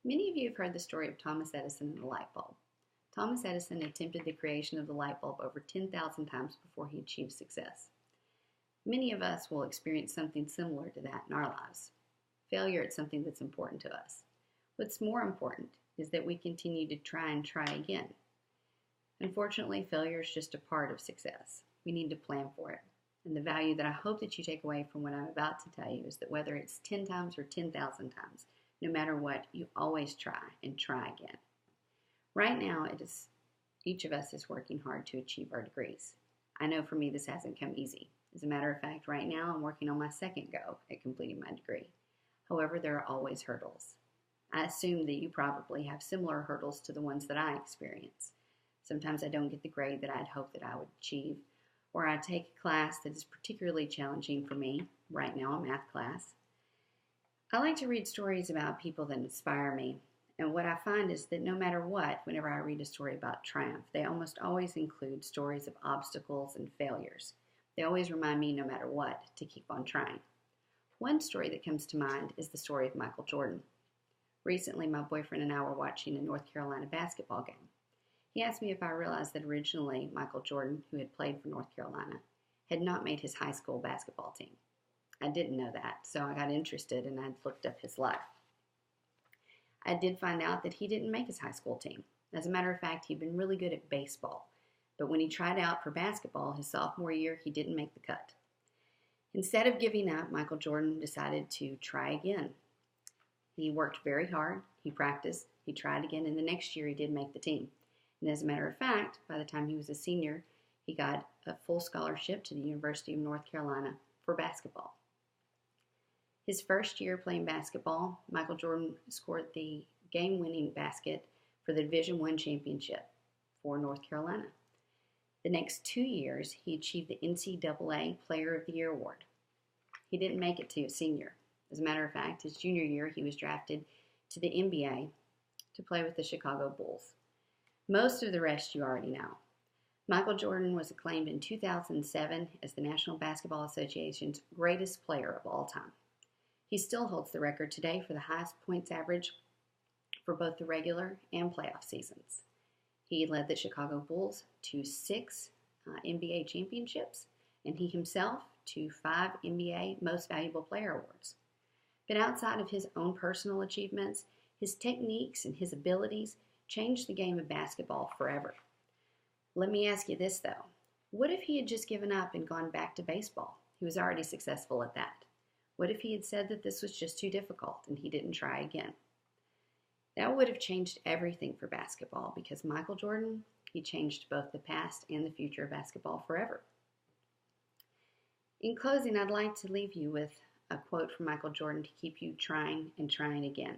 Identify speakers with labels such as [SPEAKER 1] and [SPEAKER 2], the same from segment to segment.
[SPEAKER 1] Many of you have heard the story of Thomas Edison and the light bulb. Thomas Edison attempted the creation of the light bulb over 10,000 times before he achieved success. Many of us will experience something similar to that in our lives. Failure at something that's important to us. What's more important is that we continue to try again. Unfortunately, failure is just a part of success. We need to plan for it. And the value that I hope that you take away from what I'm about to tell you is that whether it's 10 times or 10,000 times, no matter what, you always try again. Right now, each of us is working hard to achieve our degrees. I know for me this hasn't come easy. As a matter of fact, right now I'm working on my second go at completing my degree. However, there are always hurdles. I assume that you probably have similar hurdles to the ones that I experience. Sometimes I don't get the grade that I'd hoped that I would achieve, or I take a class that is particularly challenging for me, right now a math class. I like to read stories about people that inspire me, and what I find is that no matter what, whenever I read a story about triumph, they almost always include stories of obstacles and failures. They always remind me, no matter what, to keep on trying. One story that comes to mind is the story of Michael Jordan. Recently, my boyfriend and I were watching a North Carolina basketball game. He asked me if I realized that originally Michael Jordan, who had played for North Carolina, had not made his high school basketball team. I didn't know that, so I got interested and I looked up his life. I did find out that he didn't make his high school team. As a matter of fact, he'd been really good at baseball, but when he tried out for basketball his sophomore year, he didn't make the cut. Instead of giving up, Michael Jordan decided to try again. He worked very hard, he practiced, he tried again, and the next year he did make the team. And as a matter of fact, by the time he was a senior, he got a full scholarship to the University of North Carolina for basketball. His first year playing basketball, Michael Jordan scored the game-winning basket for the Division I championship for North Carolina. The next 2 years, he achieved the NCAA Player of the Year award. He didn't make it to his senior. As a matter of fact, his junior year, he was drafted to the NBA to play with the Chicago Bulls. Most of the rest you already know. Michael Jordan was acclaimed in 2007 as the National Basketball Association's greatest player of all time. He still holds the record today for the highest points average for both the regular and playoff seasons. He led the Chicago Bulls to 6 NBA championships, and he himself to 5 NBA Most Valuable Player awards. But outside of his own personal achievements, his techniques and his abilities changed the game of basketball forever. Let me ask you this, though. What if he had just given up and gone back to baseball? He was already successful at that. What if he had said that this was just too difficult and he didn't try again? That would have changed everything for basketball because Michael Jordan, he changed both the past and the future of basketball forever. In closing, I'd like to leave you with a quote from Michael Jordan to keep you trying again.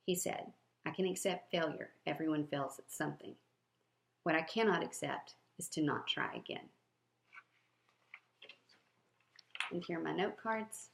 [SPEAKER 1] He said, "I can accept failure. Everyone fails at something. What I cannot accept is to not try again." And here are my note cards.